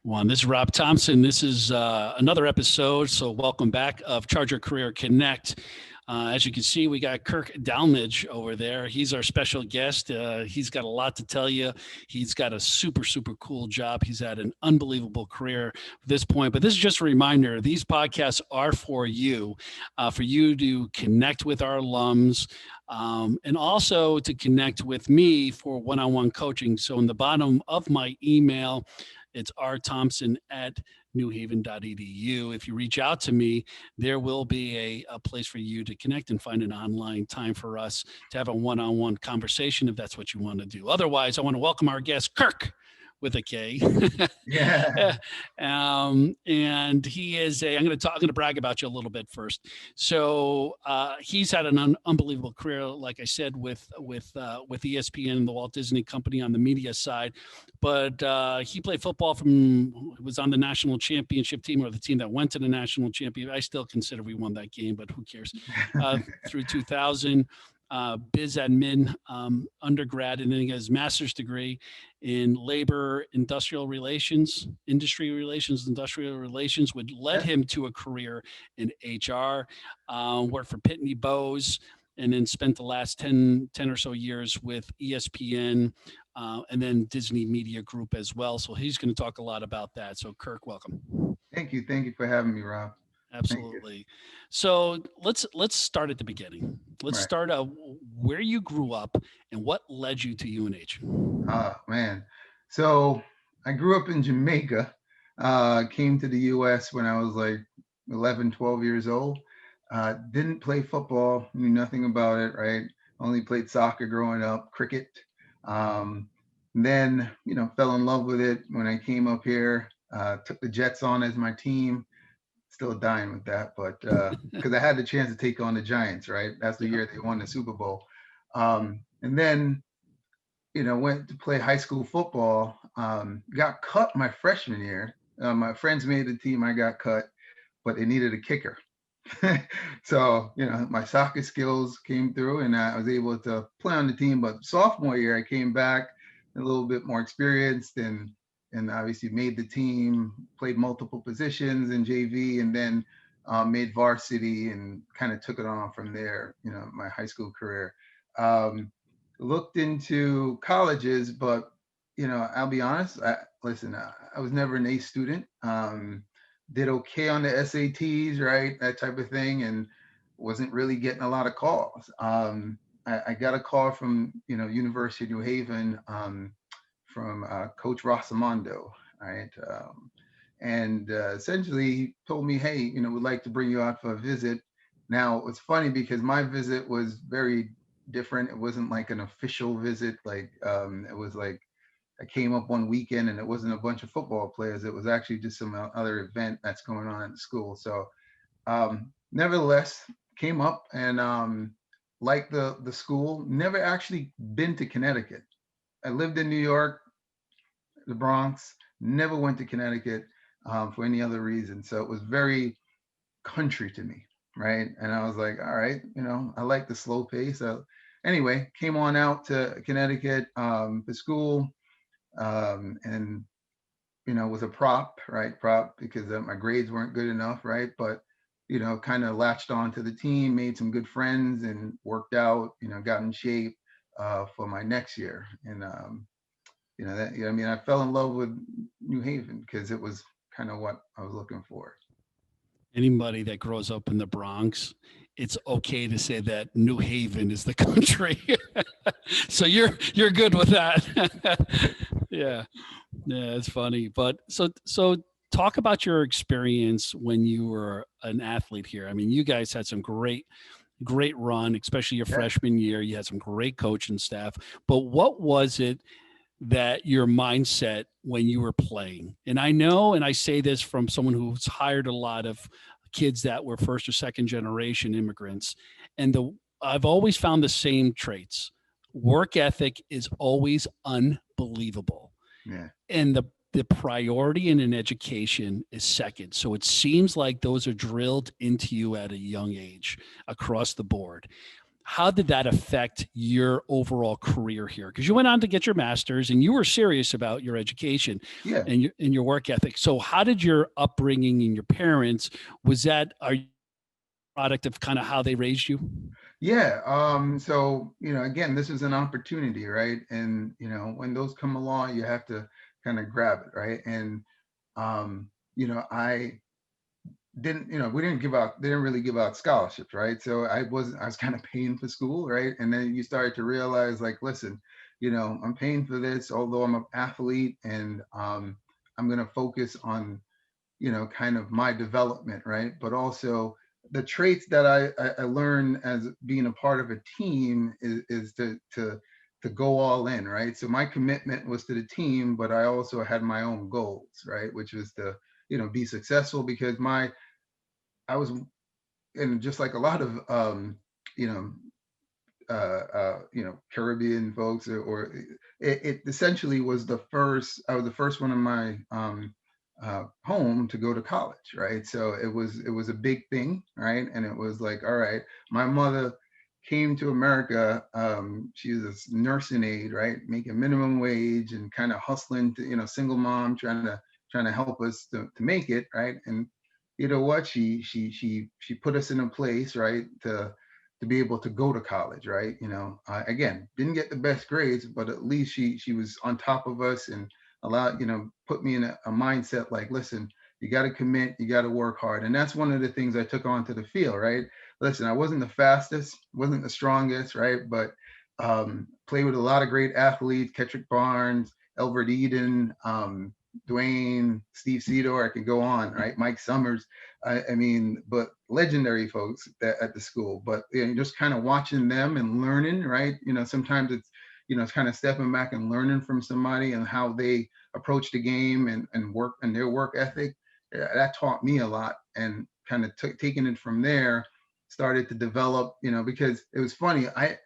One. This is Rob Thompson. This is another episode. So welcome back of Charger Career Connect. As you can see, we got Kirk Dalmage over there. He's our special guest. He's got a lot to tell you. He's got a super, super cool job. He's had an unbelievable career at this point. But this is just a reminder. These podcasts are for you to connect with our alums, and also to connect with me for one-on-one coaching. So in the bottom of my email, it's rthompson@newhaven.edu. If you reach out to me, there will be a place for you to connect and find an online time for us to have a one-on-one conversation if that's what you want to do. Otherwise, I want to welcome our guest, Kirk, with a K. Yeah. And he is I'm going to brag about you a little bit first. So he's had an unbelievable career, like I said, with ESPN and the Walt Disney Company on the media side. But he played football was on the national championship team, or the team that went to the national championship. I still consider we won that game, but who cares? Through 2000. Biz admin undergrad, and then he got his master's degree in industrial relations, which led him to a career in HR, worked for Pitney Bowes, and then spent the last 10 or so years with ESPN, and then Disney Media Group as well. So he's going to talk a lot about that. So Kirk, welcome. Thank you. Thank you for having me, Rob. Absolutely. So let's start at the beginning. Let's start out where you grew up and what led you to UNH. Oh, man. So I grew up in Jamaica, came to the U.S. when I was like 11, 12 years old. Didn't play football, knew nothing about it, right? Only played soccer growing up, cricket. Then, fell in love with it when I came up here, took the Jets on as my team. Still dying with that, but because I had the chance to take on the Giants, right? That's the year they won the Super Bowl. And then, went to play high school football. Got cut my freshman year. My friends made the team. I got cut, but they needed a kicker. So, my soccer skills came through and I was able to play on the team. But sophomore year, I came back a little bit more experienced and obviously made the team, played multiple positions in JV, and then made varsity and kind of took it on from there, my high school career. Looked into colleges, but, I'll be honest, I was never an A student. Did okay on the SATs, right? That type of thing, and wasn't really getting a lot of calls. I got a call from, University of New Haven, from Coach Rosamondo, right? And essentially he told me, hey, we'd like to bring you out for a visit. Now, it's funny because my visit was very different. It wasn't like an official visit. It was like I came up one weekend and it wasn't a bunch of football players. It was actually just some other event that's going on at the school. So nevertheless, came up and liked the school. Never actually been to Connecticut. I lived in New York, the Bronx, never went to Connecticut for any other reason. So it was very country to me, right? And I was like, all right, I like the slow pace. So anyway, came on out to Connecticut for school and, was a prop because my grades weren't good enough, right? But, kind of latched on to the team, made some good friends and worked out, got in shape for my next year. And, I fell in love with New Haven because it was kind of what I was looking for. Anybody that grows up in the Bronx, it's okay to say that New Haven is the country. So you're good with that. Yeah, it's funny. But so talk about your experience when you were an athlete here. I mean, you guys had some great run, especially your freshman year. You had some great coaching staff. But what was it that your mindset when you were playing? And I know, and I say this from someone who's hired a lot of kids that were first or second generation immigrants, and I've always found the same traits. Work ethic is always unbelievable. Yeah. And the priority in an education is second. So it seems like those are drilled into you at a young age across the board. how did that affect your overall career here? Because you went on to get your master's and you were serious about your education Yeah. and your work ethic. So how did your upbringing and your parents, was that a product of kind of how they raised you? Yeah. So, again, this is an opportunity, right? And, when those come along, you have to kind of grab it, right? And, I didn't, we didn't give out, they didn't really give out scholarships, right? So I was kind of paying for school, right? And then you started to realize, like, listen, I'm paying for this, although I'm an athlete, and I'm going to focus on kind of my development, right? But also the traits that I learned as being a part of a team is to go all in, right? So my commitment was to the team, but I also had my own goals, right? Which was to, be successful, because I was, and just like a lot of, you know, Caribbean folks, or it essentially was I was the first one in my home to go to college, right? So it was a big thing, right? And it was like, all right, my mother came to America. She was a nursing aide, right, making minimum wage and kind of hustling to, single mom, trying to help us to make it, right? And you know what? She put us in a place, right, to be able to go to college, right? Again, didn't get the best grades, but at least she was on top of us and allowed, put me in a mindset like, listen, you got to commit, you got to work hard. And that's one of the things I took onto the field, right? Listen, I wasn't the fastest, wasn't the strongest, right? But played with a lot of great athletes, Kettrick Barnes, Elbert Eden, Dwayne, Steve Cedar, I could go on, right? Mike Summers. I mean, but legendary folks at the school. But just kind of watching them and learning, right? Sometimes it's kind of stepping back and learning from somebody and how they approach the game and work and their work ethic. That taught me a lot, and kind of taking it from there, started to develop. Because it was funny. I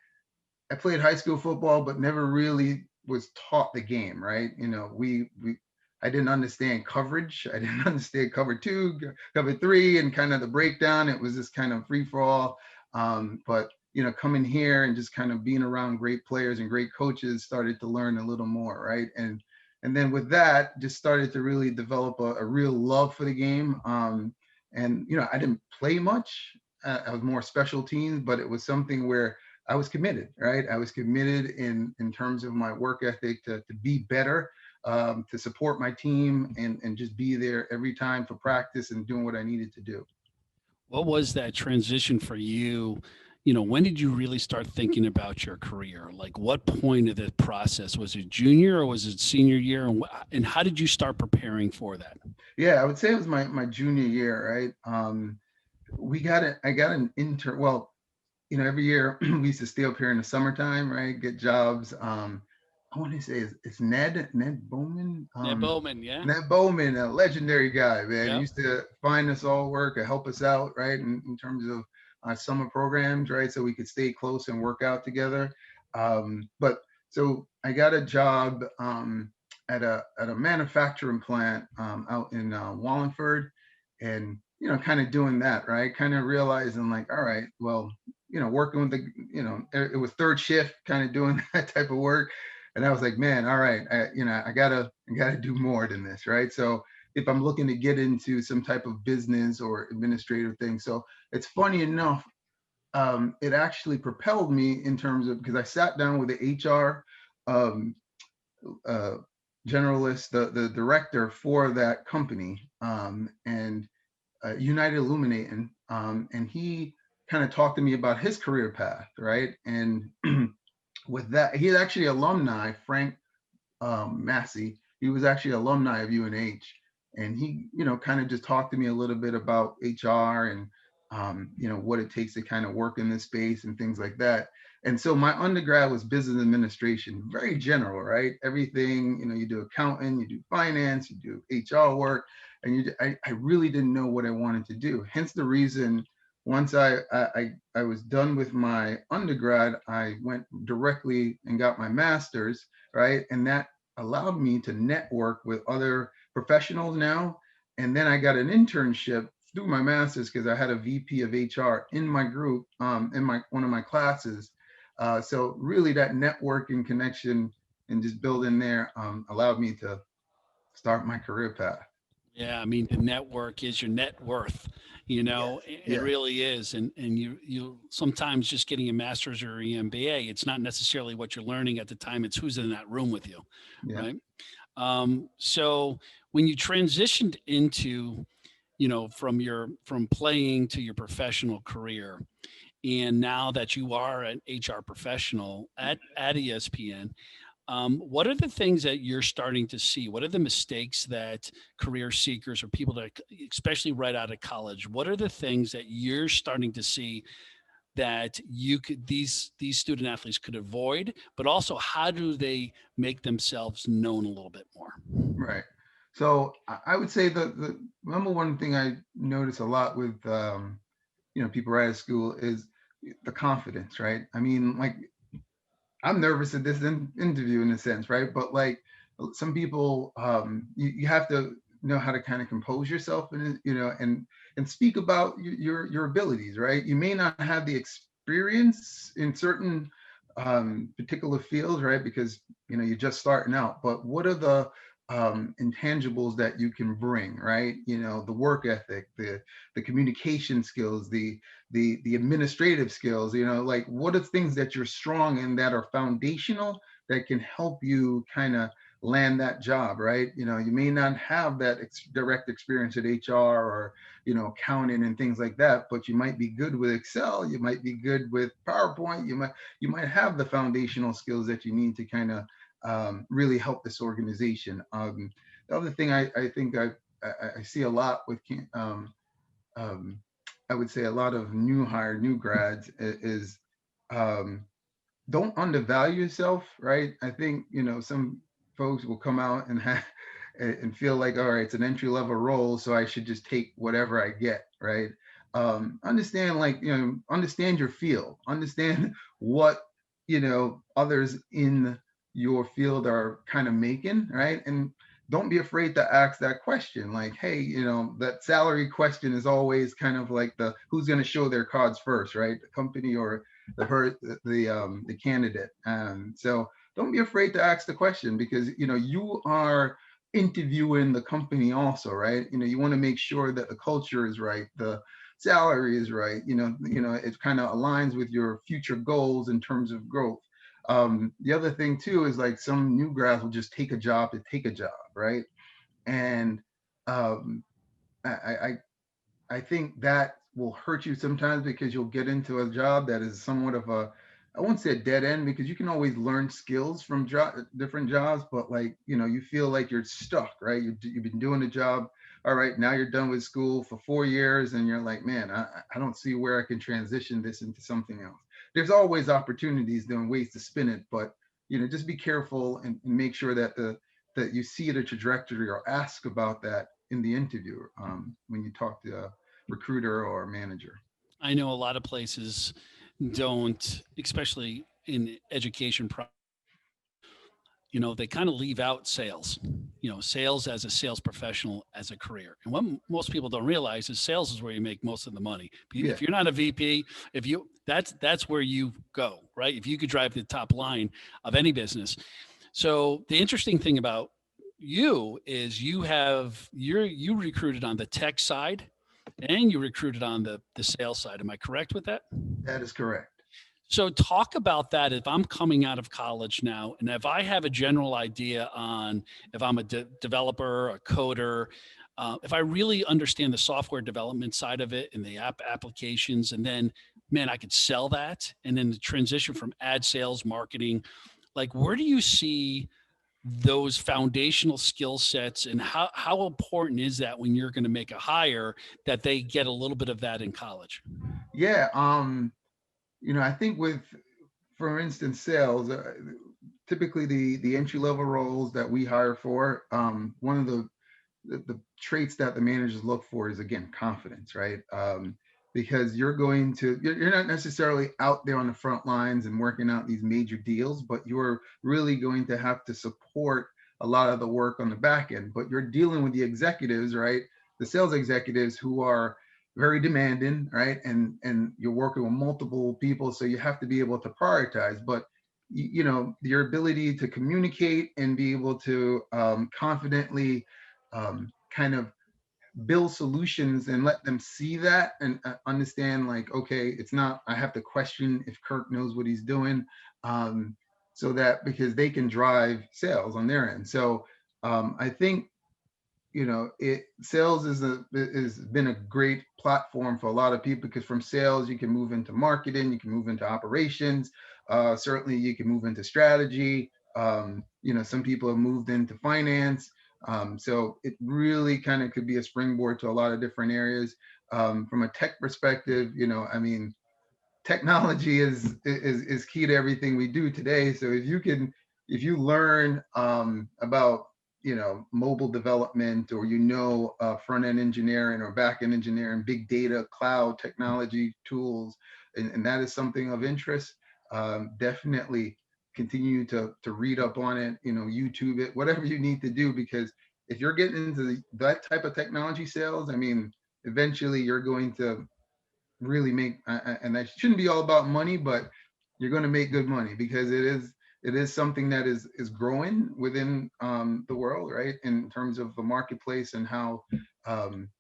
played high school football, but never really was taught the game, right? We I didn't understand coverage. I didn't understand cover two, cover three, and kind of the breakdown. It was just kind of free for all. But coming here and just kind of being around great players and great coaches, started to learn a little more, right? And then with that, just started to really develop a real love for the game. And I didn't play much. I was more special teams, but it was something where I was committed, right? I was committed in terms of my work ethic to be better, to support my team, and just be there every time for practice and doing what I needed to do. What was that transition for you? When did you really start thinking about your career? Like, what point of the process? Was it junior or was it senior year? And how did you start preparing for that? Yeah, I would say it was my junior year, right? I got an intern. Well, every year we used to stay up here in the summertime, right? Get jobs. I want to say it's Ned Bowman. Ned Bowman, yeah. Ned Bowman, a legendary guy, man. He Yep. used to find us all work and help us out, right? In terms of summer programs, right? So we could stay close and work out together. But so I got a job at a manufacturing plant out in Wallingford, and kind of doing that, right? Kind of realizing like, all right, well, working with it was third shift, kind of doing that type of work. And I was like, man, all right, I gotta do more than this, right? So if I'm looking to get into some type of business or administrative thing. So it's funny enough, it actually propelled me in terms of, because I sat down with the HR um, uh, generalist, the director for that company, and United Illuminating, and he kind of talked to me about his career path, right? And with that, he's actually alumni, Frank Massey. He was actually alumni of UNH, and he, kind of just talked to me a little bit about HR and, what it takes to kind of work in this space and things like that. And so my undergrad was business administration, very general, right? Everything, you do accounting, you do finance, you do HR work, and I really didn't know what I wanted to do. Hence the reason once I was done with my undergrad, I went directly and got my master's, right? And that allowed me to network with other professionals now. And then I got an internship do my master's because I had a VP of HR in my group, in my one of my classes. So really that networking connection and just building there allowed me to start my career path. Yeah, I mean the network is your net worth. You Yes. know, it Yes. really is. And you sometimes just getting a master's or an MBA, it's not necessarily what you're learning at the time, it's who's in that room with you, Yeah. right? So when you transitioned into, from playing to your professional career, and now that you are an HR professional at ESPN, what are the things that you're starting to see? What are the mistakes that career seekers or people that, especially right out of college, what are the things that you're starting to see that these student athletes could avoid, but also how do they make themselves known a little bit more? Right. So I would say the number one thing I notice a lot with people right out of school is the confidence, right? I mean, like I'm nervous at this interview in a sense, right? But like some people, you have to know how to kind of compose yourself and and speak about your abilities, right? You may not have the experience in certain particular fields, right? Because you're just starting out. But what are the intangibles that you can bring, right? The work ethic, the communication skills, the administrative skills, like what are things that you're strong in that are foundational that can help you kind of land that job, right? You may not have that direct experience at HR or accounting and things like that, but you might be good with Excel, you might be good with PowerPoint, you might have the foundational skills that you need to kind of really help this organization. The other thing I think I see a lot with um, I would say a lot of new grads is um, don't undervalue yourself, right? I think some folks will come out and have and feel like, all right, it's an entry level role, so I should just take whatever I get, right? Understand, like understand your field, understand what others in your field are kind of making, right? And don't be afraid to ask that question, like, hey, that salary question is always kind of like the who's going to show their cards first, right? The company or the candidate. So don't be afraid to ask the question because you are interviewing the company also, right? You want to make sure that the culture is right, the salary is right. It kind of aligns with your future goals in terms of growth. The other thing too is like some new grads will just take a job to take a job, right? And um, I I think that will hurt you sometimes because you'll get into a job that is somewhat of a, I won't say a dead end because you can always learn skills from different jobs, but like, you feel like you're stuck, right? You've been doing the job. All right, now you're done with school for 4 years and you're like, man, I don't see where I can transition this into something else. There's always opportunities and ways to spin it, but just be careful and make sure that you see the trajectory or ask about that in the interview when you talk to recruiter or manager. I know a lot of places don't, especially in education, they kind of leave out sales, sales as a sales professional as a career. And what most people don't realize is sales is where you make most of the money. Yeah. If you're not a VP, that's where you go, right? If you could drive the top line of any business. So the interesting thing about you is you recruited on the tech side and you recruited on the sales side. Am I correct with that? That is correct. So talk about that. If I'm coming out of college now, and if I have a general idea on if I'm a developer, a coder, if I really understand the software development side of it and the applications, and then man, I could sell that, and then the transition from ad sales, marketing, like where do you see those foundational skill sets, and how important is that when you're going to make a hire that they get a little bit of that in college? Yeah. I think with, for instance, sales, typically the entry level roles that we hire for, one of the traits that the managers look for is again confidence, right? Because you're not necessarily out there on the front lines and working out these major deals, but you're really going to have to support a lot of the work on the back end. But you're dealing with the executives, right? The sales executives who are very demanding, right? And you're working with multiple people, so you have to be able to prioritize. But you know, your ability to communicate and be able to confidently kind of build solutions and let them see that and understand, like, okay, it's not, I have to question if Kirk knows what he's doing, so that because they can drive sales on their end. So I think, you know, it sales is been a great platform for a lot of people, because from sales you can move into marketing, you can move into operations, certainly you can move into strategy. You know, some people have moved into finance. So it really kind of could be a springboard to a lot of different areas. From a tech perspective, you know, I mean, technology is key to everything we do today. So if you learn about, you know, mobile development, or you know, front end engineering or back end engineering, big data, cloud technology tools, and that is something of interest, definitely continue to read up on it. You know, YouTube it, whatever you need to do, because if you're getting into that type of technology sales, I mean, eventually you're going to really make, and that shouldn't be all about money, but you're going to make good money, because it is something that is growing within the world, right, in terms of the marketplace and how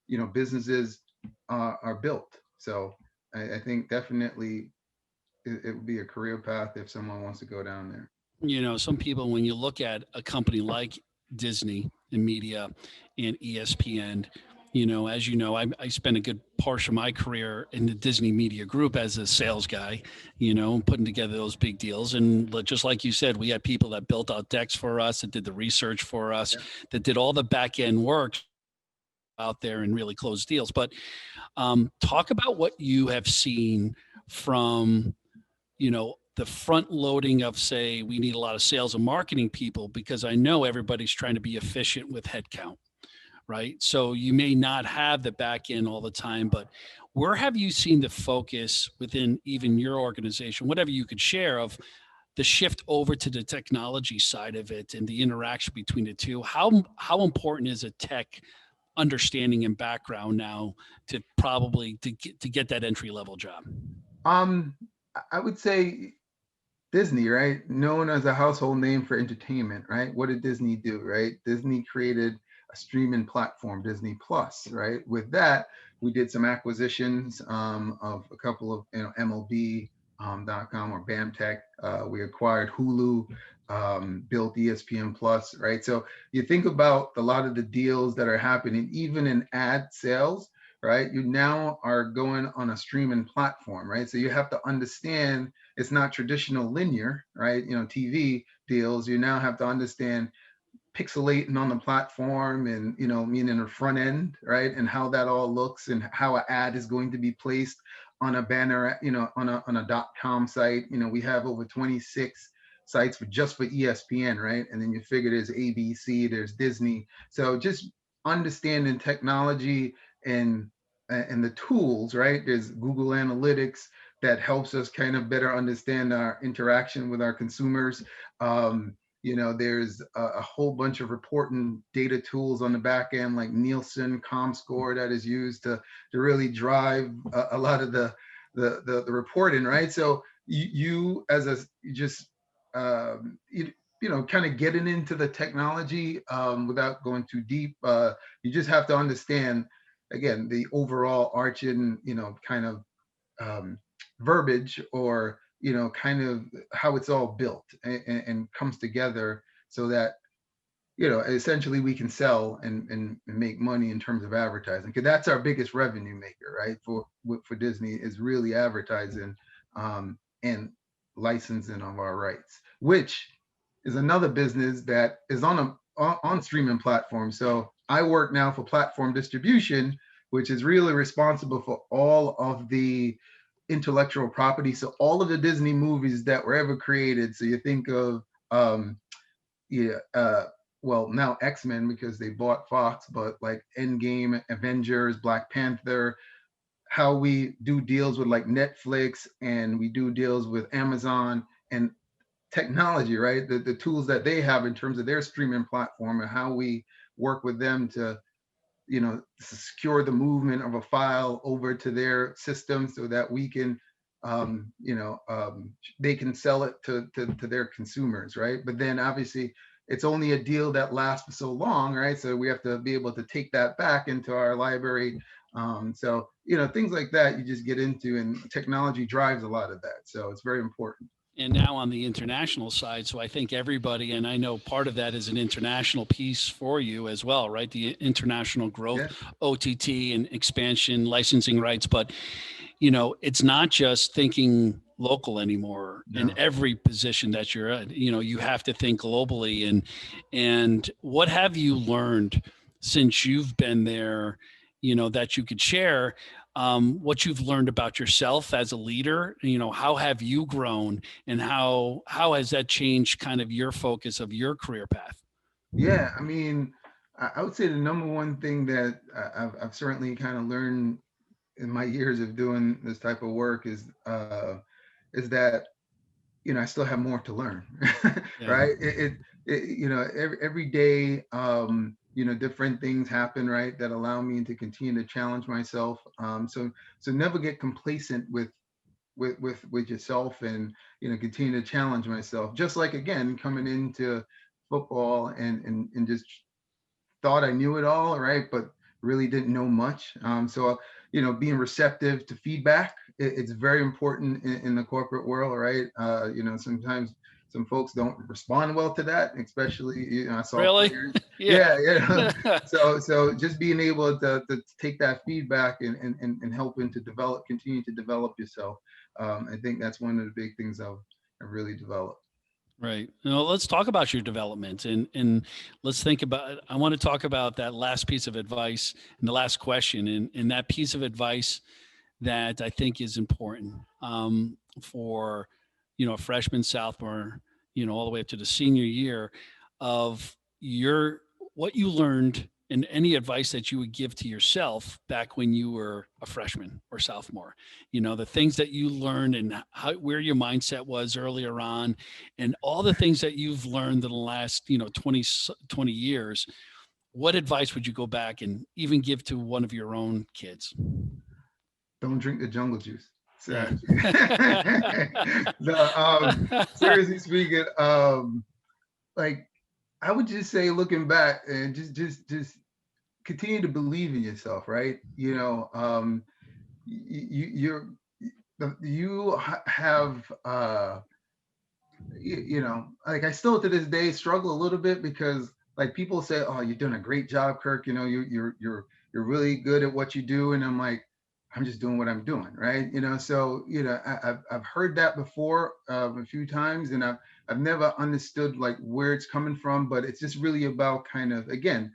you know, businesses are built. So I think definitely it would be a career path if someone wants to go down there. You know, some people, when you look at a company like Disney and media and ESPN, as you know, I spent a good portion of my career in the Disney Media Group as a sales guy, putting together those big deals. And just like you said, we had people that built out decks for us, that did the research for us, Yeah. that did all the back end work out there and really closed deals. But talk about what you have seen from, the front loading of, say, we need a lot of sales and marketing people, because I know everybody's trying to be efficient with headcount, right? So you may not have the back end all the time, but where have you seen the focus within even your organization, whatever you could share, of the shift over to the technology side of it and the interaction between the two? How important is a tech understanding and background now to probably to get that entry level job? um I would say Disney, right? Known as a household name for entertainment, right? What did Disney do, right? Disney created a streaming platform, Disney Plus, right? With that, we did some acquisitions of a couple of, MLB.com or BAMTech. We acquired Hulu, built ESPN Plus, right? So you think about a lot of the deals that are happening, even in ad sales, right? You now are going on a streaming platform, right? So you have to understand it's not traditional linear, right? TV deals. You now have to understand pixelating on the platform, and meaning the front end, right? And how that all looks, and how an ad is going to be placed on a banner, on a .com site. We have over 26 sites for ESPN, right? And then you figure there's ABC, there's Disney. So just understanding technology and the tools, right? There's Google Analytics that helps us kind of better understand our interaction with our consumers. There's a whole bunch of reporting data tools on the back end, like Nielsen, ComScore, that is used to really drive a lot of the reporting, right? So you as a just kind of getting into the technology, without going too deep, you just have to understand, again, the overall arching, kind of verbiage, or kind of how it's all built and comes together, so that essentially we can sell and make money in terms of advertising, because that's our biggest revenue maker, right? For Disney, is really advertising, and licensing of our rights, which is another business that is on streaming platforms. So I work now for platform distribution, which is really responsible for all of the intellectual property. So all of the Disney movies that were ever created. So you think of yeah, well, now X-Men, because they bought Fox, but like Endgame, Avengers, Black Panther, how we do deals with like Netflix, and we do deals with Amazon and technology, right? The tools that they have in terms of their streaming platform, and how we work with them to secure the movement of a file over to their system so that we can, they can sell it to their consumers, right? But then obviously it's only a deal that lasts for so long, right? So we have to be able to take that back into our library. So, things like that you just get into, and technology drives a lot of that. So it's very important. And now on the international side, so I think everybody, and I know part of that is an international piece for you as well, right? The international growth, Yeah. OTT and expansion, licensing rights, but it's not just thinking local anymore. In No. every position that you're in, you have to think globally. And what have you learned since you've been there, that you could share? What you've learned about yourself as a leader, how have you grown, and how has that changed kind of your focus of your career path? Yeah, I mean, I would say the number one thing that I've certainly kind of learned in my years of doing this type of work is that I still have more to learn, Yeah. right? Every day, different things happen, right, that allow me to continue to challenge myself. So never get complacent with yourself, and continue to challenge myself. Just like, again, coming into football and just thought I knew it all, right? But really didn't know much. So, being receptive to feedback, it's very important in the corporate world, right? Sometimes some folks don't respond well to that, especially, I saw Really? players. Yeah. Yeah, yeah. So just being able to take that feedback and helping to continue to develop yourself. I think that's one of the big things I've really developed. Right. Let's talk about your development, and let's think about. I want to talk about that last piece of advice and the last question, and that piece of advice that I think is important for a freshman, sophomore, all the way up to the senior year of your what you learned, and any advice that you would give to yourself back when you were a freshman or sophomore. The things that you learned, and where your mindset was earlier on, and all the things that you've learned in the last 20 years. What advice would you go back and even give to one of your own kids? Don't drink the jungle juice. So, Yeah. the seriously speaking, like, I would just say, looking back, and just continue to believe in yourself, right? You have like, I still to this day struggle a little bit, because like people say, "Oh, you're doing a great job, Kirk. You're really good at what you do," and I'm like, I'm just doing what I'm doing, right? So I've heard that before a few times, and I've never understood like where it's coming from, but it's just really about kind of, again,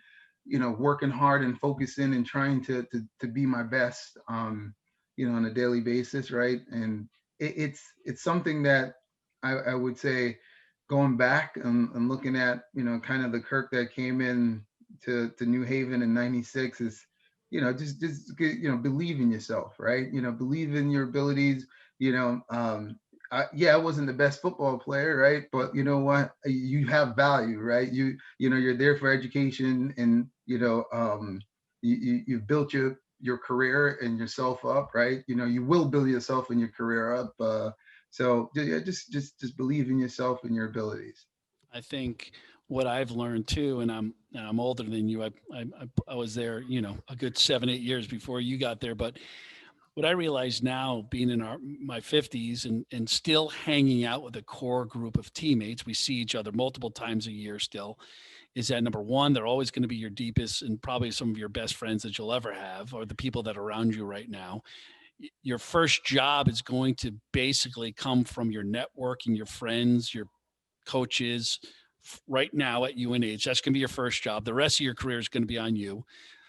working hard and focusing and trying to be my best, on a daily basis, right? And it's something that I would say, going back and looking at, kind of the Kirk that came in to New Haven in '96, is, just believe in yourself, right? Believe in your abilities. I wasn't the best football player, right? But you know what? You have value, right? You're there for education, and you've built your career and yourself up, right? You will build yourself and your career up. So yeah, just believe in yourself and your abilities. I think what I've learned too, and I'm older than you. I was there, a good 7-8 years before you got there. But what I realize now, being in my 50s, and still hanging out with a core group of teammates, we see each other multiple times a year still, is that number one, they're always going to be your deepest and probably some of your best friends that you'll ever have, or the people that are around you right now. Your first job is going to basically come from your network and your friends, your coaches right now at UNH. That's going to be your first job. The rest of your career is going to be on you.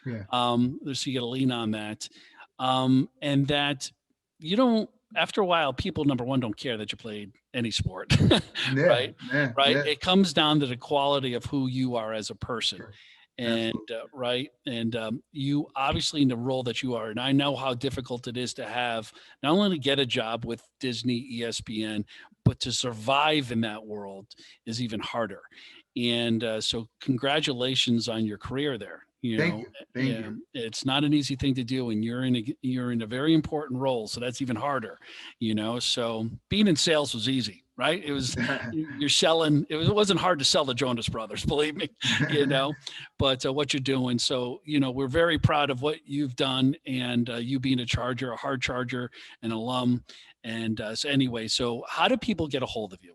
Yeah. So you got to lean on that. And that you don't, after a while, people, number one, don't care that you played any sport, Yeah. right? Yeah. Right. Yeah. It comes down to the quality of who you are as a person. Sure. And right. And you obviously, in the role that you are, and I know how difficult it is to have not only to get a job with Disney, ESPN, but to survive in that world is even harder. And so congratulations on your career there. You Thank know, you. Thank yeah, you. it's not an easy thing to do, and you're in a very important role, so that's even harder. So being in sales was easy, right? It was you're selling. It wasn't hard to sell the Jonas Brothers, believe me. But what you're doing. So we're very proud of what you've done, and you being a hard charger, an alum. And so anyway, so how do people get a hold of you?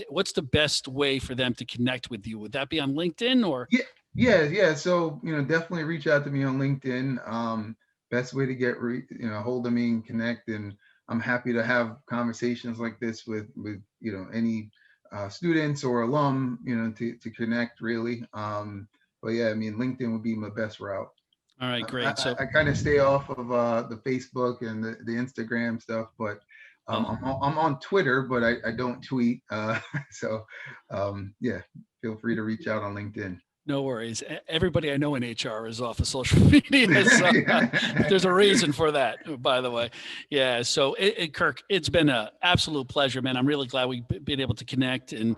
What's the best way for them to connect with you? Would that be on LinkedIn or? Yeah, yeah. So, definitely reach out to me on LinkedIn. Best way to get hold of me and connect. And I'm happy to have conversations like this with any students or alum, to connect really. But yeah, I mean, LinkedIn would be my best route. All right, I, great. I, So, I kind of stay off of the Facebook and the Instagram stuff, but oh, I'm on Twitter, but I don't tweet. So yeah, feel free to reach out on LinkedIn. no worries. Everybody I know in HR is off of social media. So there's a reason for that, by the way. Yeah. So, Kirk, it's been an absolute pleasure, man. I'm really glad we've been able to connect and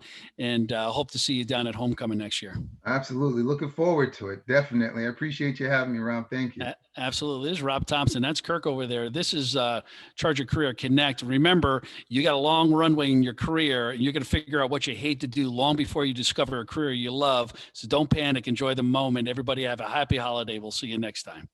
hope to see you down at homecoming next year. Absolutely. Looking forward to it. Definitely. I appreciate you having me around. Thank you. Absolutely. This is Rob Thompson. That's Kirk over there. This is Charge Your Career Connect. Remember, you got a long runway in your career, and you're going to figure out what you hate to do long before you discover a career you love. So don't panic. Enjoy the moment. Everybody have a happy holiday. We'll see you next time.